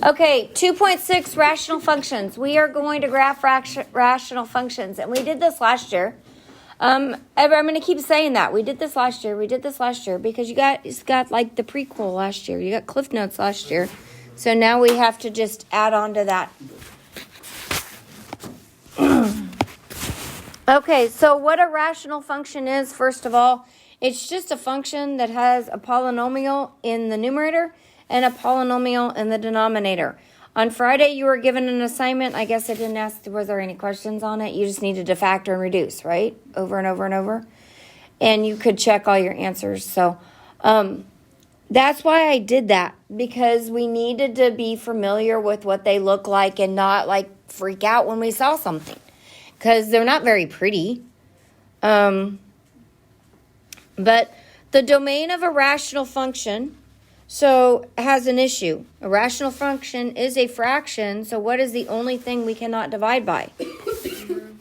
Okay, 2.6 rational functions. We are going to graph rational functions, and we did this last year. I'm going to keep saying that. We did this last year. Because you got like the prequel last year. You got Cliff Notes last year. So now we have to just add on to that. Okay, so what a rational function is, first of all, it's just a function that has a polynomial in the numerator and a polynomial in the denominator. On Friday, you were given an assignment. I guess I didn't ask, was there any questions on it? You just needed to factor and reduce, right? Over and over and over. And you could check all your answers. So that's why I did that, because we needed to be familiar with what they look like and not like freak out when we saw something, because they're not very pretty. But the domain of a rational function has an issue. A rational function is a fraction, so what is the only thing we cannot divide by?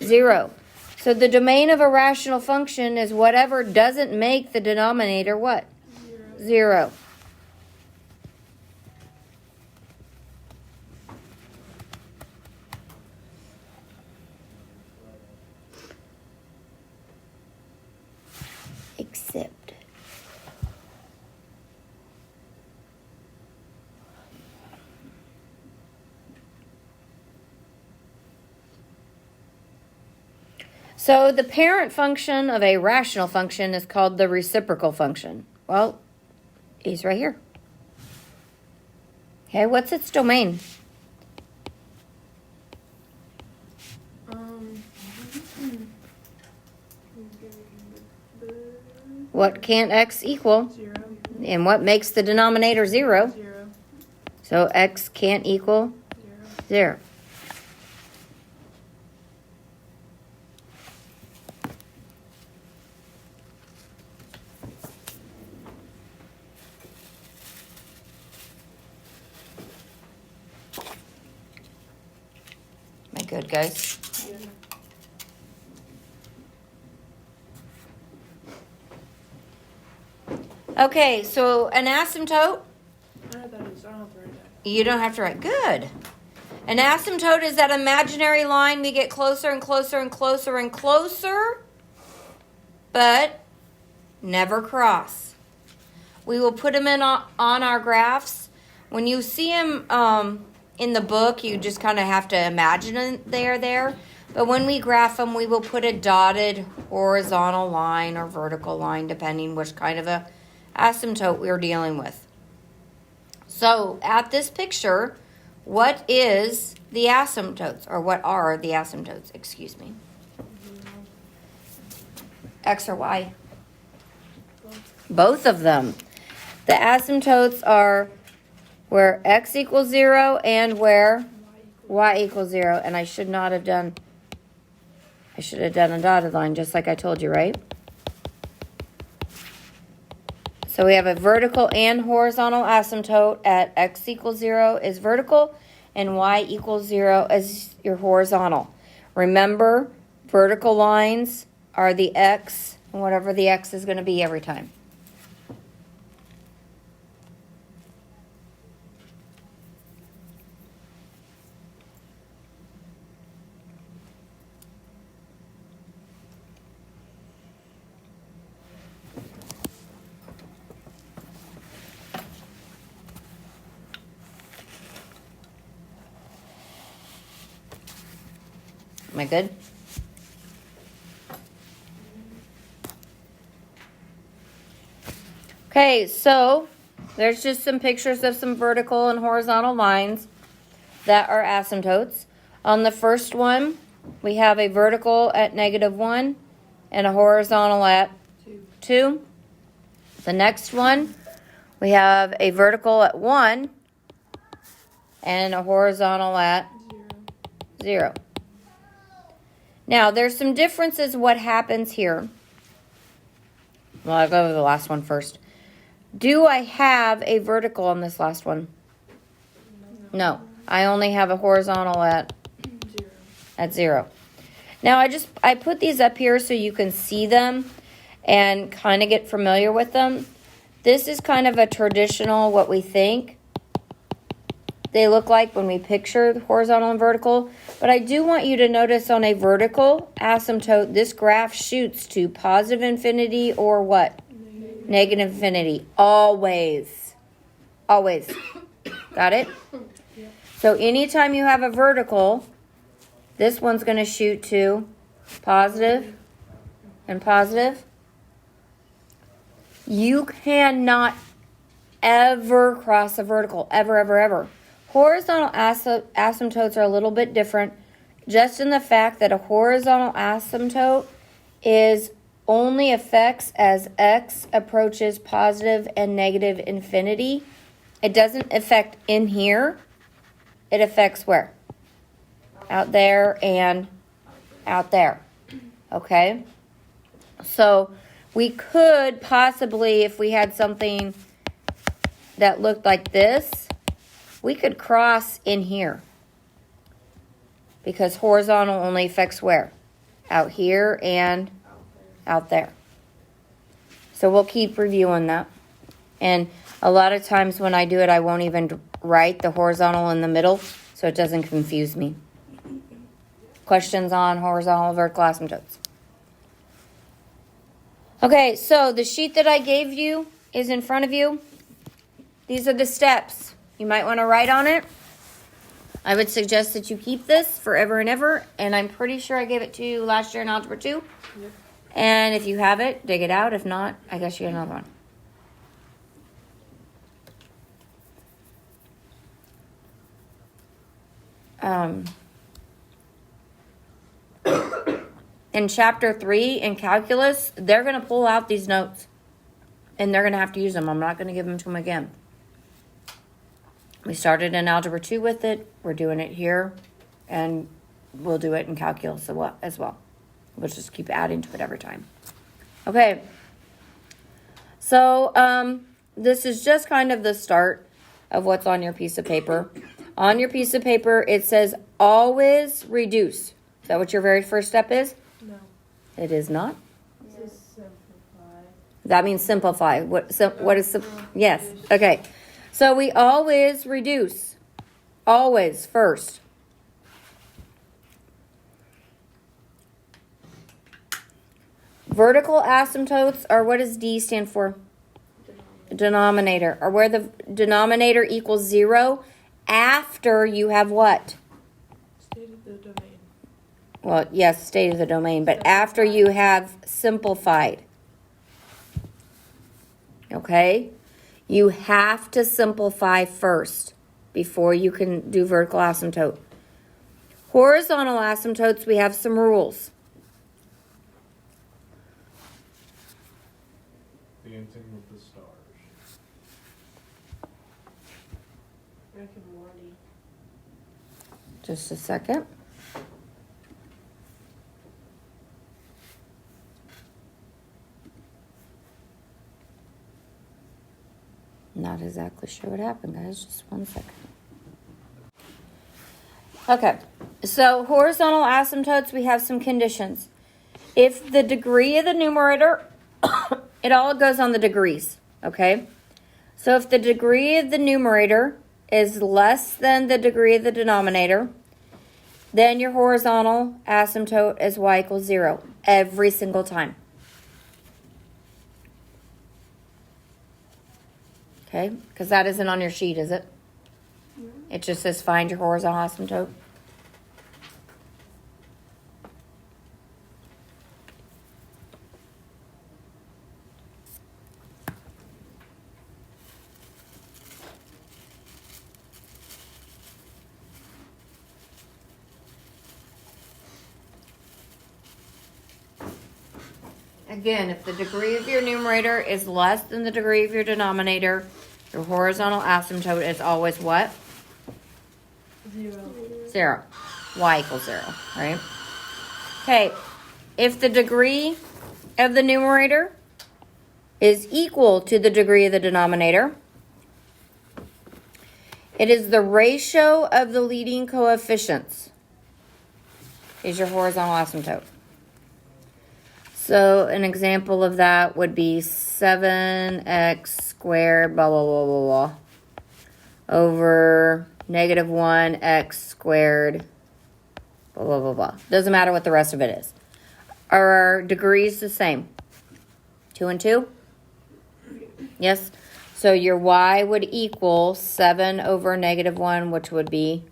0. So the domain of a rational function is whatever doesn't make the denominator what? 0. Except. So the parent function of a rational function is called the reciprocal function. Well, he's right here. Okay, what's its domain? What can't x equal? 0. And what makes the denominator 0? 0. So x can't equal 0. Am I good, guys? Yeah. Okay, so an asymptote. I know what that is. I don't have to write that. You don't have to write. Good. An asymptote is that imaginary line. We get closer and closer and closer and closer, but never cross. We will put them in on our graphs. When you see them in the book, you just kind of have to imagine they're there. But when we graph them, we will put a dotted horizontal line or vertical line, depending which kind of a asymptote we're dealing with. So at this picture, what is the asymptotes, or what are the asymptotes? Excuse me. X or Y? Both of them. The asymptotes are where x equals 0 and where y equals 0. And I should have done a dotted line, just like I told you, right? So we have a vertical and horizontal asymptote at x equals 0 is vertical and y equals 0 is your horizontal. Remember, vertical lines are the x, and whatever the x is going to be every time. Am I good? Okay, so there's just some pictures of some vertical and horizontal lines that are asymptotes. On the first one, we have a vertical at -1 and a horizontal at 2. The next one, we have a vertical at 1 and a horizontal at 0. Now, there's some differences what happens here. Well, I'll go with the last one first. Do I have a vertical on this last one? No. I only have a horizontal at 0. Now, I put these up here so you can see them and kind of get familiar with them. This is kind of a traditional what we think. they look like when we picture the horizontal and vertical. But I do want you to notice on a vertical asymptote, this graph shoots to positive infinity or what? Negative infinity. Always. Always. Got it? So anytime you have a vertical, this one's going to shoot to positive and positive. You cannot ever cross a vertical. Ever, ever, ever. Horizontal asymptotes are a little bit different, just in the fact that a horizontal asymptote is only affects as x approaches positive and negative infinity. It doesn't affect in here. It affects where? Out there and out there. Okay? So we could possibly, if we had something that looked like this, we could cross in here. Because horizontal only affects where? Out here and out there. So we'll keep reviewing that. And a lot of times when I do it, I won't even write the horizontal in the middle, so it doesn't confuse me. Questions on horizontal vertical asymptotes? Okay, so the sheet that I gave you is in front of you. These are the steps. You might want to write on it. I would suggest that you keep this forever and ever, and I'm pretty sure I gave it to you last year in Algebra 2. Yep. And if you have it, dig it out. If not, I guess you get another one. In Chapter 3 in Calculus, they're going to pull out these notes, and they're going to have to use them. I'm not going to give them to them again. We started in Algebra 2 with it. We're doing it here, and we'll do it in Calculus as well. We'll just keep adding to it every time. Okay. So this is just kind of the start of what's on your piece of paper. On your piece of paper, it says always reduce. Is that what your very first step is? No. It is not. It says simplify. That means simplify. What is yes. Okay. So we always reduce. Always first. Vertical asymptotes are, what does D stand for? Denominator. Or where the denominator equals 0 after you have what? State of the domain. Well, yes, state of the domain, but after you have simplified. Okay? You have to simplify first before you can do vertical asymptote. Horizontal asymptotes, we have some rules. Dancing with the stars. Rick and Morty. Just a second. Not exactly sure what happened, guys. Just 1 second. Okay. So horizontal asymptotes, we have some conditions. If the degree of the numerator, it all goes on the degrees, okay? So if the degree of the numerator is less than the degree of the denominator, then your horizontal asymptote is y equals 0 every single time. Okay, because that isn't on your sheet, is it? It just says find your horizontal asymptote. Again, if the degree of your numerator is less than the degree of your denominator, your horizontal asymptote is always what? 0. 0. Y equals 0, right? Okay, if the degree of the numerator is equal to the degree of the denominator, it is the ratio of the leading coefficients is your horizontal asymptote. So an example of that would be 7x squared, blah, blah, blah, blah, blah, over negative 1 x squared, blah, blah, blah, blah. Doesn't matter what the rest of it is. Are our degrees the same? 2 and 2? Yes? So your y would equal 7 over negative 1, which would be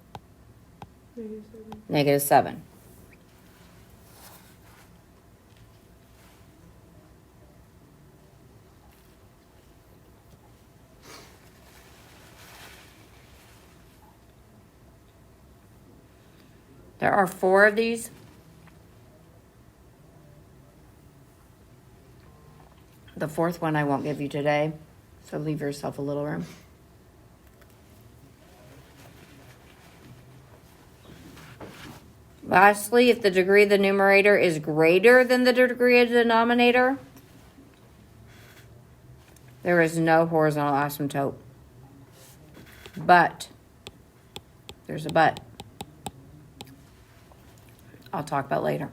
-7. negative 7. There are 4 of these. The 4th one I won't give you today, so leave yourself a little room. Lastly, if the degree of the numerator is greater than the degree of the denominator, there is no horizontal asymptote. But, there's a but. I'll talk about later.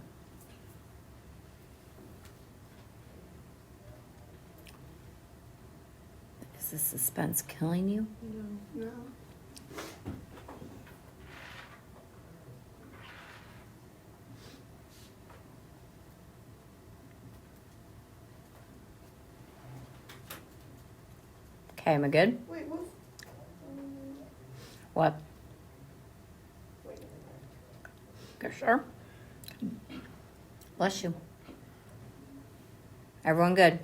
Is the suspense killing you? No. No. Okay, am I good? Wait, what? What? Wait a minute. Okay, sure. Bless you. Everyone good?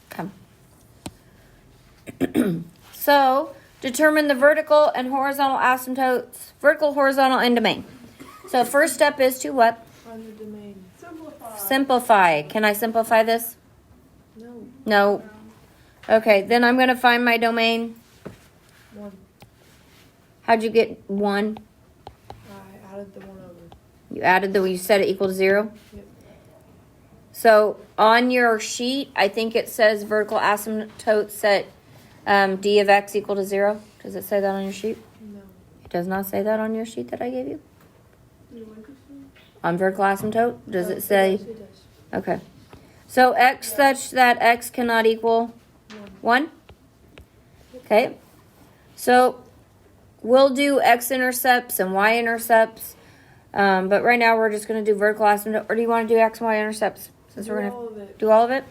Come. So, determine the vertical and horizontal asymptotes, vertical, horizontal, and domain. So, first step is to what? Find the domain. Simplify. Simplify. Can I simplify this? No. No. Okay, then I'm going to find my domain. 1. How'd you get 1? I added the 1 over. You added you set it equal to 0? Yep. So on your sheet, I think it says vertical asymptote set d of x equal to 0. Does it say that on your sheet? No. It does not say that on your sheet that I gave you? You want to see? On vertical asymptote? Does Oh, it say? It does. Okay. So x such that x cannot equal 1? Okay. So we'll do x-intercepts and y-intercepts. But right now we're just going to do vertical asymptote. Or do you want to do x and y-intercepts? Since we're going to all of it. do all of it?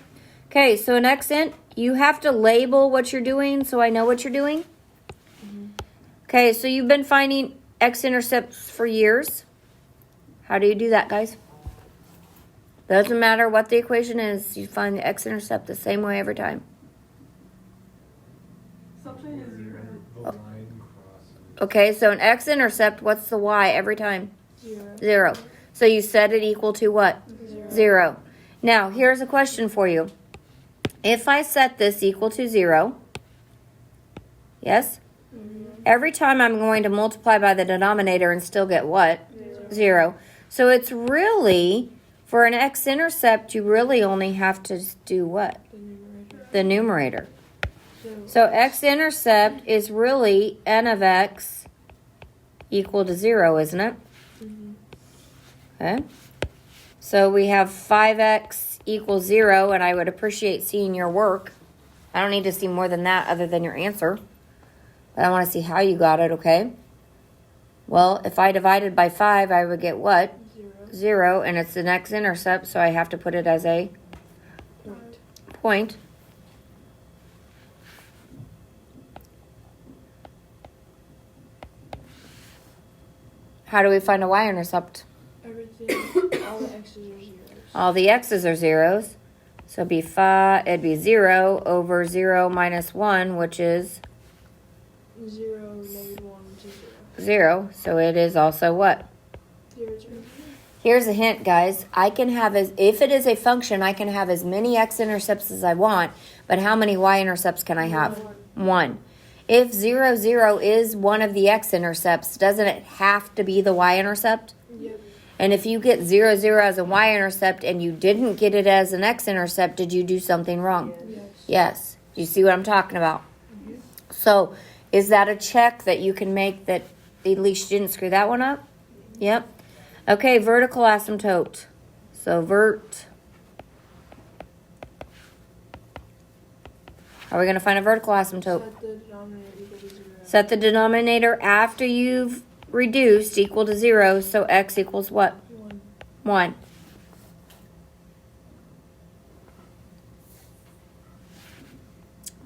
Okay, so an accent, you have to label what you're doing so I know what you're doing. Okay, so you've been finding x-intercepts for years. How do you do that, guys? Doesn't matter what the equation is, you find the x-intercept the same way every time. Something is 0. The line crosses. Okay, so an x-intercept, what's the y every time? 0. 0. So you set it equal to what? 0. 0. Now, here's a question for you. If I set this equal to 0, yes? Every time I'm going to multiply by the denominator and still get what? 0. So it's really, for an x-intercept, you really only have to do what? The numerator. The numerator. So x-intercept is really n of x equal to 0, isn't it? Okay. So we have 5x equals 0, and I would appreciate seeing your work. I don't need to see more than that other than your answer. But I want to see how you got it, okay? Well, if I divided by 5, I would get what? 0. 0, and it's the x-intercept, so I have to put it as a Point. point. How do we find a y-intercept? Everything. All the x's are 0s. All the x's are zeros. So it'd be 0 over 0 minus 1, which is 0, negative 1, which is 0. 0. So it is also what? 0, 0. Here's a hint, guys. If it is a function, I can have as many x-intercepts as I want, but how many y-intercepts can I have? 1. If 0, 0 is one of the x-intercepts, doesn't it have to be the y-intercept? Yep. And if you get 0, 0 as a y-intercept and you didn't get it as an x-intercept, did you do something wrong? Yes. Yes. You see what I'm talking about? So, is that a check that you can make that at least you didn't screw that one up? Yep. Okay, vertical asymptote. So, vert. How are we going to find a vertical asymptote? Set the denominator equal to 0. Set the denominator after you've reduced equal to 0, so x equals what? 1. 1.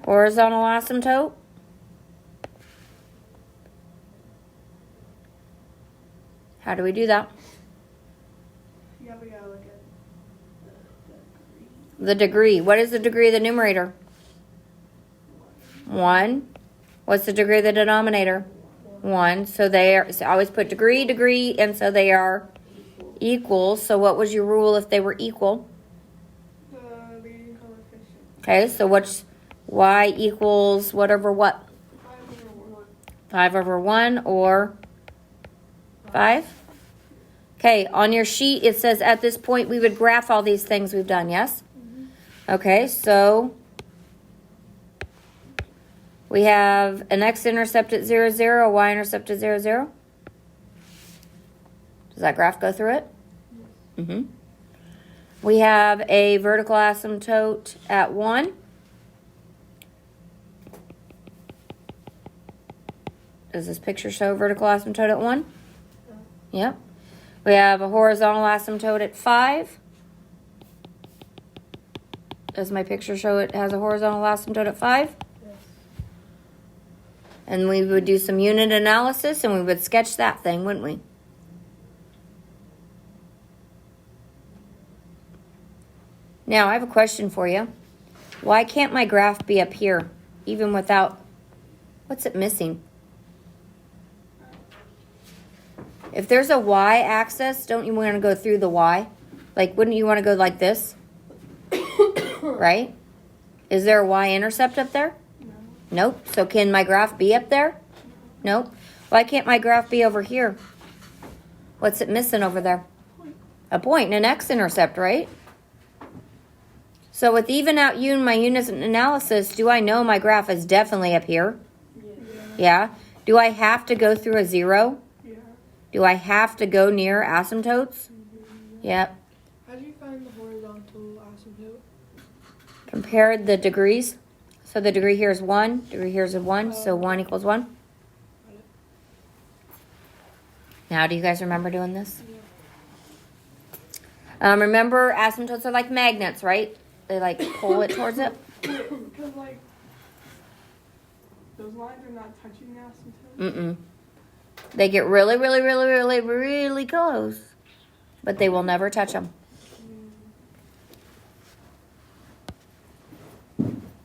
Horizontal asymptote. How do we do that? Yeah, we gotta look at the degree. The degree. What is the degree of the numerator? 1. What's the degree of the denominator? 1. So they are, so always put degree, and so they are equal. So what was your rule if they were equal? The leading coefficient. Okay, so what's y equals whatever what? 5/1. 5 over 1 or 5? Okay, on your sheet it says at this point we would graph all these things we've done, yes? Okay, so we have an x-intercept at 0, 0, a y-intercept at 0, 0. Does that graph go through it? Mm-hmm. We have a vertical asymptote at 1. Does this picture show vertical asymptote at 1? Yep. We have a horizontal asymptote at 5. Does my picture show it has a horizontal asymptote at 5? Yes. And we would do some unit analysis and we would sketch that thing, wouldn't we? Now, I have a question for you. Why can't my graph be up here, even without... What's it missing? If there's a y-axis, don't you want to go through the y? Like, wouldn't you want to go like this? Right? Is there a y-intercept up there? No. Nope. So can my graph be up there? Nope. Why can't my graph be over here? What's it missing over there? A point and an x-intercept, right? So with even out my unit analysis, do I know my graph is definitely up here? Yeah. Do I have to go through a 0? Yeah. Do I have to go near asymptotes? Yep. How do you find the horizontal asymptote? Compare the degrees. So the degree here is 1, degree here is a 1, so 1 equals 1. Now, do you guys remember doing this? Remember, asymptotes are like magnets, right? They like pull it towards it. Because, like, those lines are not touching the asymptote. Mm-mm. They get really, really, really, really, really close, but they will never touch them.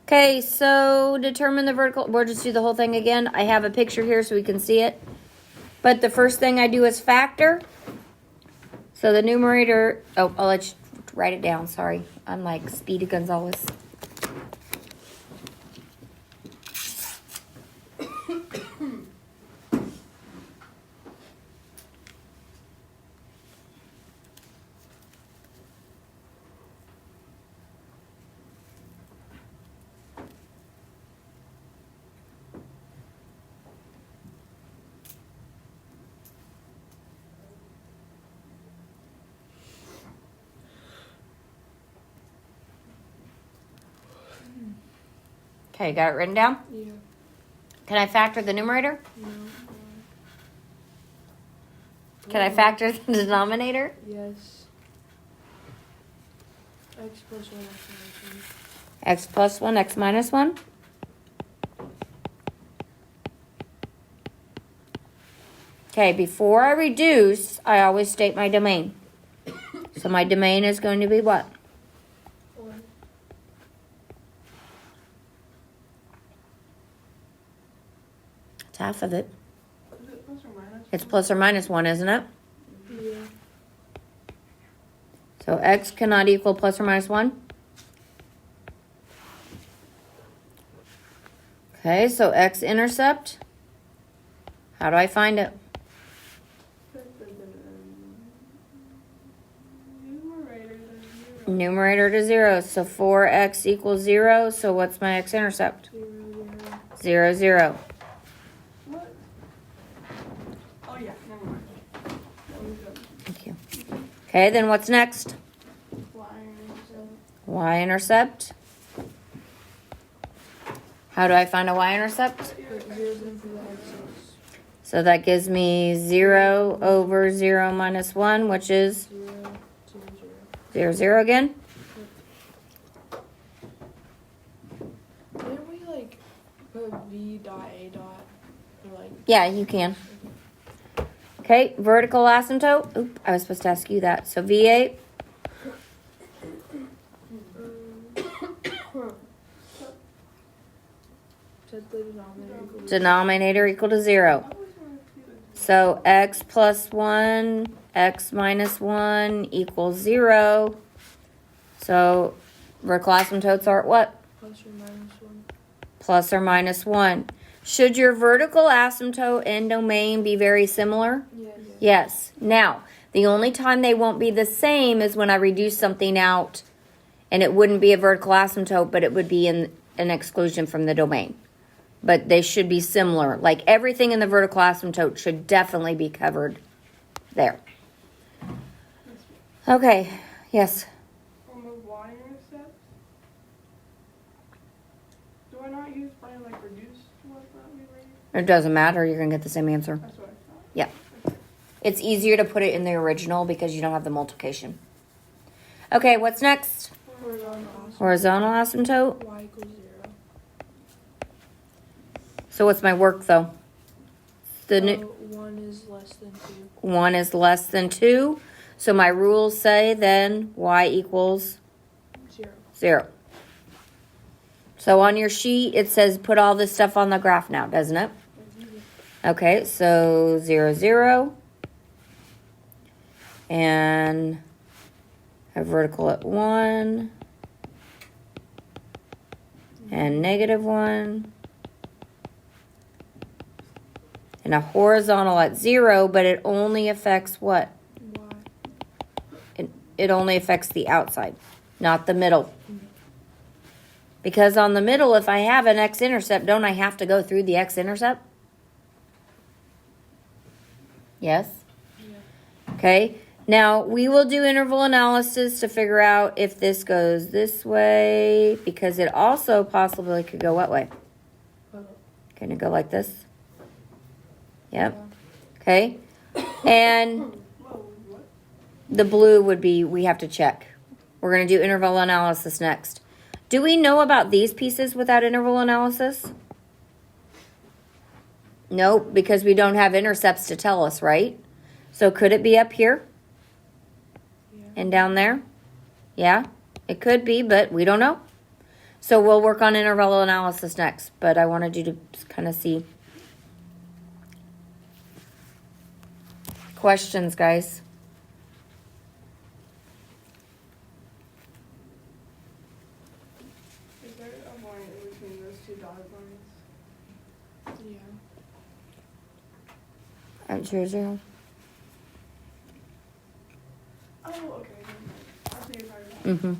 Okay, so determine the vertical. We'll just do the whole thing again. I have a picture here so we can see it. But the first thing I do is factor. So the numerator, oh, I'll let you write it down. Sorry. I'm like Speedy Gonzalez. Okay, got it written down? Yeah. Can I factor the numerator? No. Can I factor the denominator? Yes. X plus 1, X minus 1. X plus 1, X minus 1. Okay, before I reduce, I always state my domain. So my domain is going to be what? 1. It's half of it. Is it plus or minus? It's plus or minus 1, isn't it? Yeah. So X cannot equal plus or minus 1. Okay, so X-intercept. How do I find it? Numerator Numerator to to 0. 0. So 4X equals 0. So what's my X-intercept? 0, 0, 0. 0. What? Oh, yeah, never mind. That was good. Thank you. Okay, then what's next? Y-intercept. Y-intercept. How do I find a Y-intercept? Put zeros in for the X. So that gives me 0 over 0 minus 1, which is 0, 0, 0. 0, 0 again. Didn't we like put V dot A dot or like? Yeah, you can. Okay, vertical asymptote. Oop, I was supposed to ask you that. So V8, Set the denominator equal to denominator equal to 0. So x plus 1, x minus 1 equals 0. So vertical asymptotes are at what? plus or minus 1. Plus or minus 1. Should your vertical asymptote and domain be very similar? Yes. Yes. Now, the only time they won't be the same is when I reduce something out and it wouldn't be a vertical asymptote, but it would be in an exclusion from the domain. But they should be similar. Like everything in the vertical asymptote should definitely be covered there. Okay. Yes. On the y-intercept, do I not use by like reduced what that we were? It doesn't matter. You're going to get the same answer. That's what I thought. Yeah. It's easier to put it in the original because you don't have the multiplication. Okay, what's next? Horizontal asymptote. Y equals 0. So what's my work though? The So new 1 is less than 2. 1 is less than 2. So my rules say then y equals 0. 0. So on your sheet it says put all this stuff on the graph now, doesn't it? Okay, so 0, 0. And a vertical at 1. And negative 1. And a horizontal at 0, but it only affects what? Y. It only affects the outside, not the middle. Because on the middle, if I have an x-intercept, don't I have to go through the x-intercept? Yes? Yeah. Okay. Now, we will do interval analysis to figure out if this goes this way, because it also possibly could go what way? Can it go like this? Yep. Okay. And Whoa, what? the blue would be, we have to check. We're going to do interval analysis next. Do we know about these pieces without interval analysis? Nope, because we don't have intercepts to tell us, right? So could it be up here Yeah. and down there? Yeah, it could be, but we don't know. So we'll work on interval analysis next, but I wanted you to kind of see. Questions, guys? Is there a line in between those two dotted lines? Yeah. At 0, 0. Oh, okay. never mind. I see you're talking about. Mm-hmm.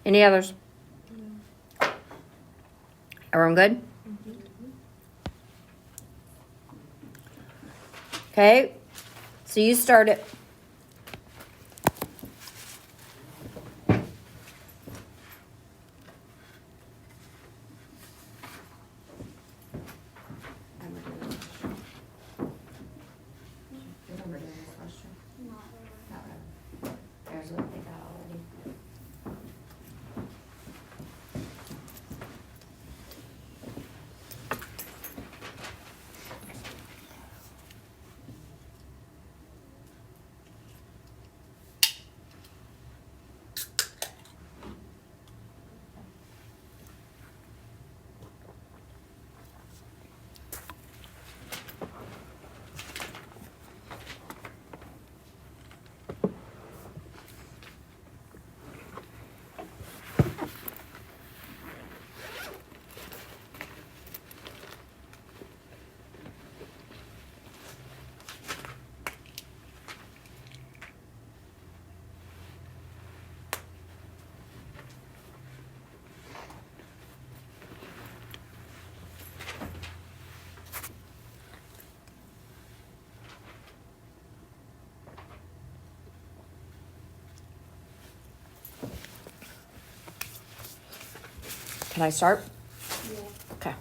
Any others? No. Everyone good? Okay. So you start it. There's what they got already. Can I start? Yeah. Okay.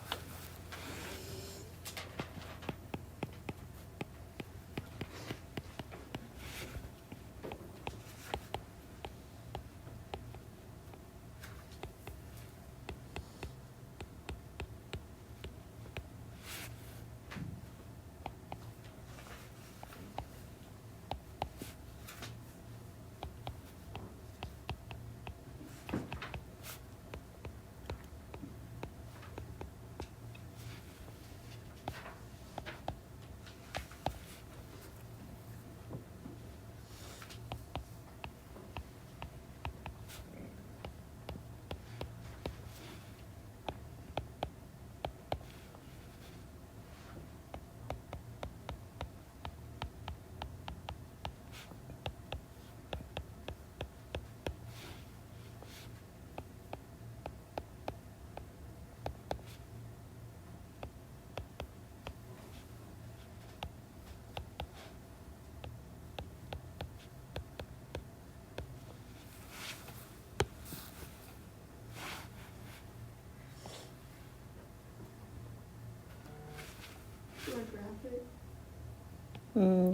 Do I graph it?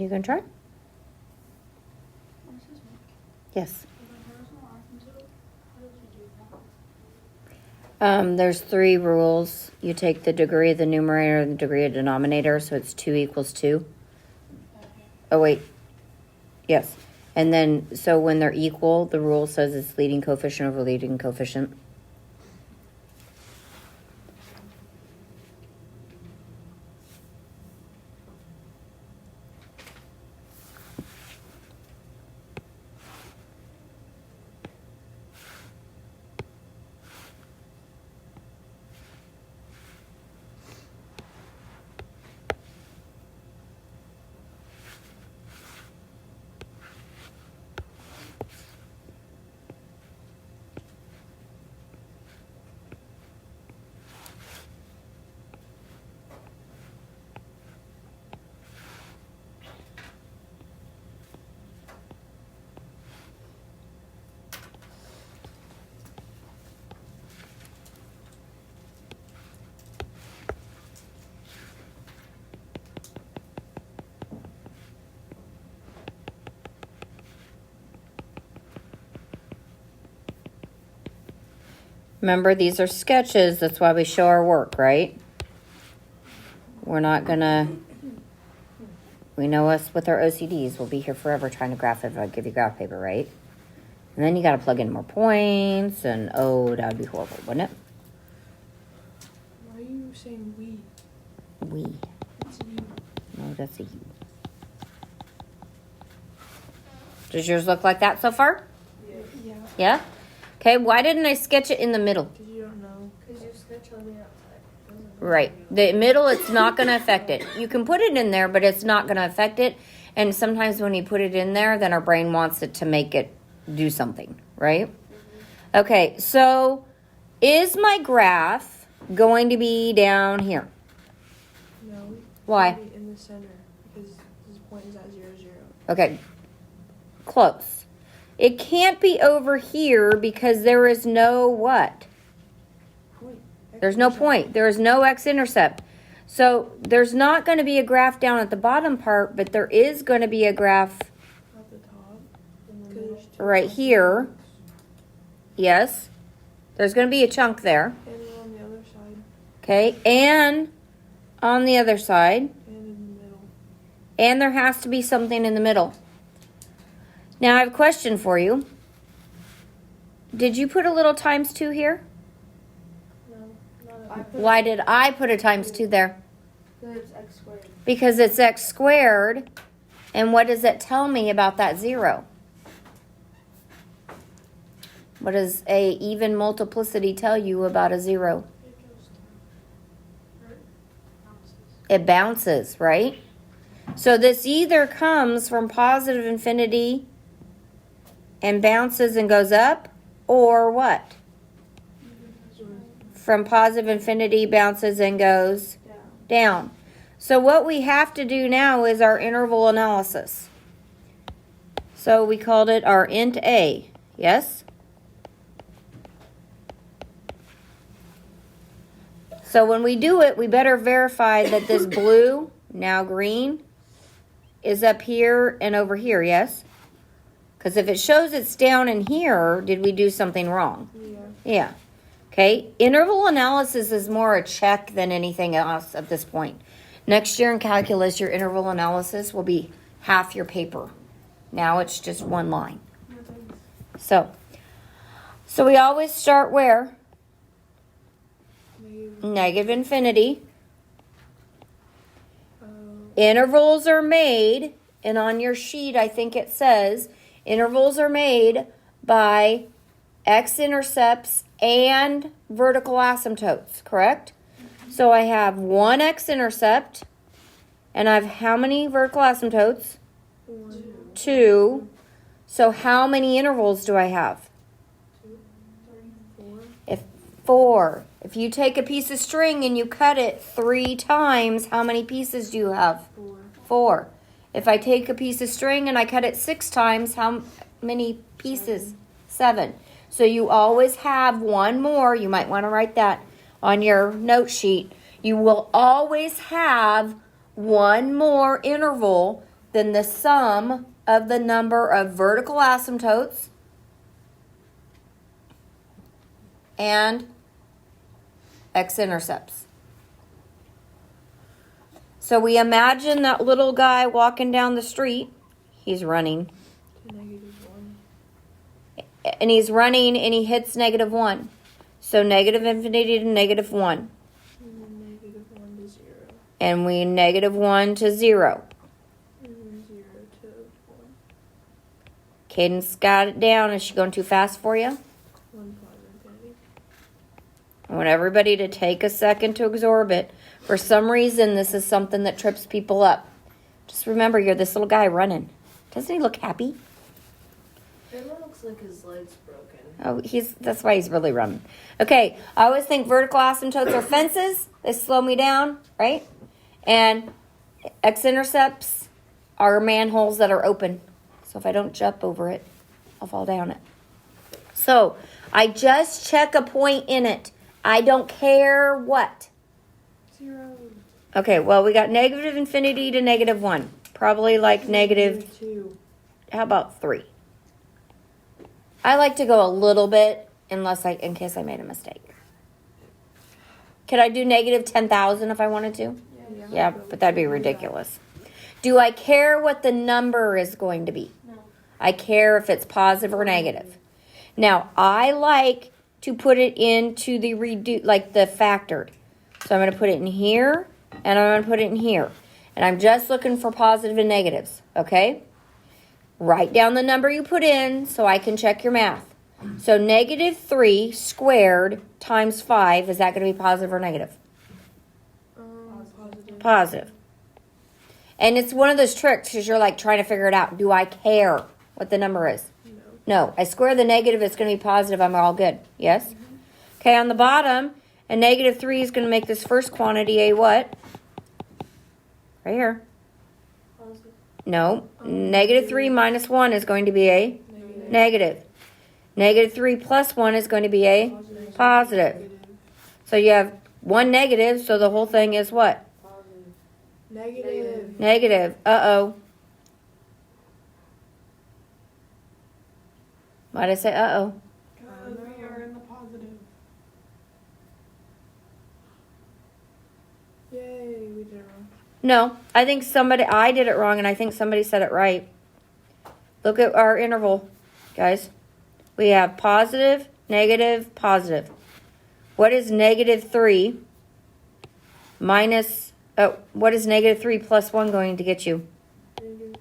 You can try. What does this make? Yes. If I horizontal asymptote, how does we do that? There's 3 rules. You take the degree of the numerator and the degree of the denominator, so it's 2 equals 2. Oh, wait. Yes. And then, so when they're equal, the rule says it's leading coefficient over leading coefficient. Remember, these are sketches. That's why we show our work, right? We're not gonna, we know us with our OCDs. We'll be here forever trying to graph it if I give you graph paper, right? And then you gotta plug in more points, and oh, that would be horrible, wouldn't it? Why are you saying we? We. It's you. No, that's a U. Does yours look like that so far? Yeah. Yeah? Okay, why didn't I sketch it in the middle? Because you don't know. Because you sketch on the outside. Right. The middle, it's not going to affect it. You can put it in there, but it's not going to affect it. And sometimes when you put it in there, then our brain wants it to make it do something, right? Okay, so is my graph going to be down here? No. Why? It's gonna be in the center because this point is at 0, 0. Okay, close. It can't be over here because there is no what? Point. There's no point. There is no x-intercept. So there's not going to be a graph down at the bottom part, but there is going to be a graph At the top. And then there's 2 right here. Yes. There's going to be a chunk there. And then on the other side. Okay. And on the other side. And in the middle. And there has to be something in the middle. Now I have a question for you. Did you put a little times 2 here? No. Not at Why did I put a times 2 there? Because it's x squared. Because it's x squared. And what does it tell me about that 0? What does a even multiplicity tell you about a 0? It goes down. Or it bounces. It bounces, right? So this either comes from positive infinity and bounces and goes up, or what? From positive infinity bounces and goes Down. down. So what we have to do now is our interval analysis. So we called it our int A, yes? So when we do it, we better verify that this blue, now green, is up here and over here, yes? Because if it shows it's down in here, did we do something wrong? Yeah. Yeah. Okay. Interval analysis is more a check than anything else at this point. Next year in calculus, your interval analysis will be half your paper. Now it's just one line. So we always start where? Negative infinity. Intervals are made, and on your sheet, I think it says intervals are made by x-intercepts and vertical asymptotes, correct? So I have one x-intercept, and I have how many vertical asymptotes? 2. So how many intervals do I have? 4. If you take a piece of string and you cut it 3 times, how many pieces do you have? 4. If I take a piece of string and I cut it 6 times, how many pieces? 7. So you always have one more. You might want to write that on your note sheet. You will always have one more interval than the sum of the number of vertical asymptotes and x-intercepts. So we imagine that little guy walking down the street. He's running. To -1. And he's running and he hits -1. So negative infinity to -1. And then -1 to 0. And we -1 to 0. And then 0 to 1. Cadence got it down. Is she going too fast for you? 1 positive infinity. I want everybody to take a second to absorb it. For some reason, this is something that trips people up. Just remember, you're this little guy running. Doesn't he look happy? It looks like his leg's broken. Oh, that's why he's really running. Okay, I always think vertical asymptotes are fences. They slow me down, right? And x-intercepts are manholes that are open. So if I don't jump over it, I'll fall down it. So I just check a point in it. I don't care what. 0. Okay, well, we got negative infinity to -1. Probably like negative, -2. how about 3? I like to go a little bit in case I made a mistake. Could I do negative 10,000 if I wanted to? Yeah, but that'd be ridiculous. Do I care what the number is going to be? No. I care if it's positive or negative. Now, I like to put it into the the factored. So I'm going to put it in here, and I'm going to put it in here. And I'm just looking for positive and negatives, okay? Write down the number you put in so I can check your math. So -3 squared times 5, is that going to be positive or negative? Positive. Positive. And it's one of those tricks because you're like trying to figure it out. Do I care what the number is? No. I square the negative, it's going to be positive. I'm all good. Yes? Okay, on the bottom, a -3 is going to make this first quantity a what? Right here. Positive. No. -3 minus 1 is going to be a negative. -3 plus 1 is going to be a positive. So you have one negative, so the whole thing is what? Negative. Negative. Uh-oh. Why'd I say uh-oh? Because we are in the positive. Yay, we did it wrong. No, I did it wrong, and I think somebody said it right. Look at our interval, guys. We have positive, negative, positive. What is -3 minus, what is -3 plus 1 going to get you? -2.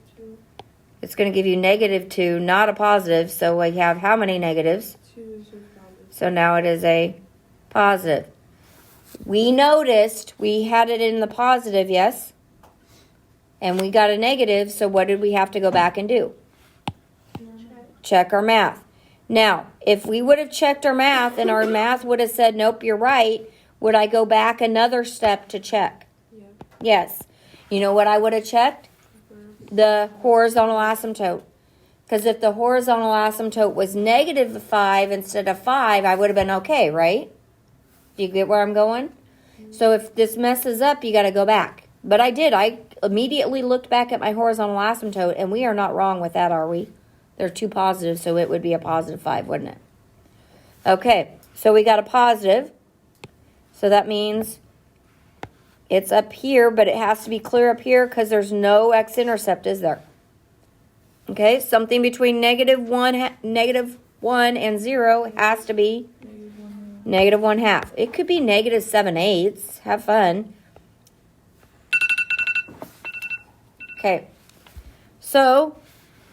It's going to give you -2, not a positive, so we have how many negatives? 2 is just positive. So now it is a positive. We noticed we had it in the positive, yes? And we got a negative, so what did we have to go back and do? Check our math. Now, if we would have checked our math and our math would have said, nope, you're right, would I go back another step to check? Yeah. Yes. You know what I would have checked? The horizontal asymptote. Because if the horizontal asymptote was -5 instead of 5, I would have been okay, right? Do you get where I'm going? So if this messes up, you got to go back. But I did. I immediately looked back at my horizontal asymptote, and we are not wrong with that, are we? They're two positives, so it would be a +5, wouldn't it? Okay, so we got a positive. So that means it's up here, but it has to be clear up here because there's no x-intercept, is there? Okay, something between -1 and 0 has to be -1/2. It could be -7/8. Have fun. Okay, so,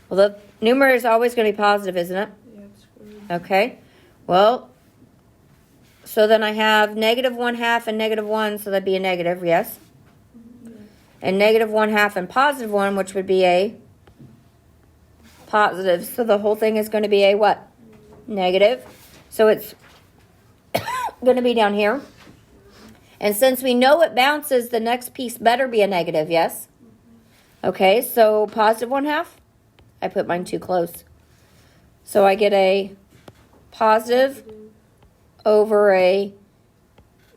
well, the numerator is always going to be positive, isn't it? Yeah, it's squared. Okay, well, so then I have -1/2 and -1, so that'd be a negative, yes? And -1/2 and +1, which would be a positive. So the whole thing is going to be a what? Negative. So it's going to be down here. And since we know it bounces, the next piece better be a negative, yes? Okay, so +1/2. I put mine too close. So I get a positive over a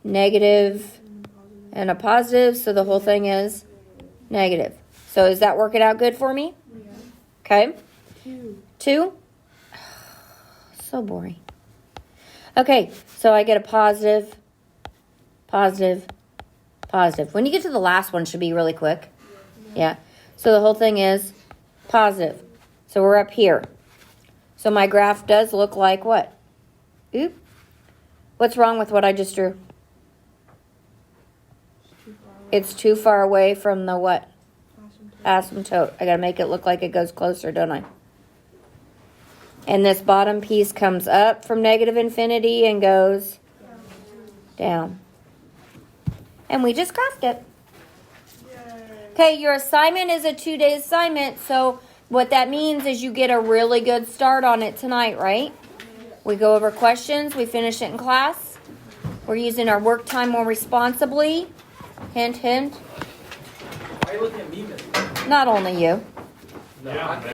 negative and a positive. So the whole thing is negative. So is that working out good for me? Yeah. Okay. 2. 2. So boring. Okay, so I get a positive, positive, positive. When you get to the last one, it should be really quick. Yeah. So the whole thing is positive. So we're up here. So my graph does look like what? Oop. What's wrong with what I just drew? It's too far away from the what? Asymptote. I gotta make it look like it goes closer, don't I? And this bottom piece comes up from negative infinity and goes down. And we just graphed it. Okay, your assignment is a 2-day assignment, so what that means is you get a really good start on it tonight, right? We go over questions, we finish it in class. We're using our work time more responsibly. Hint, hint. Why are you looking at me, Miss? Not only you. No,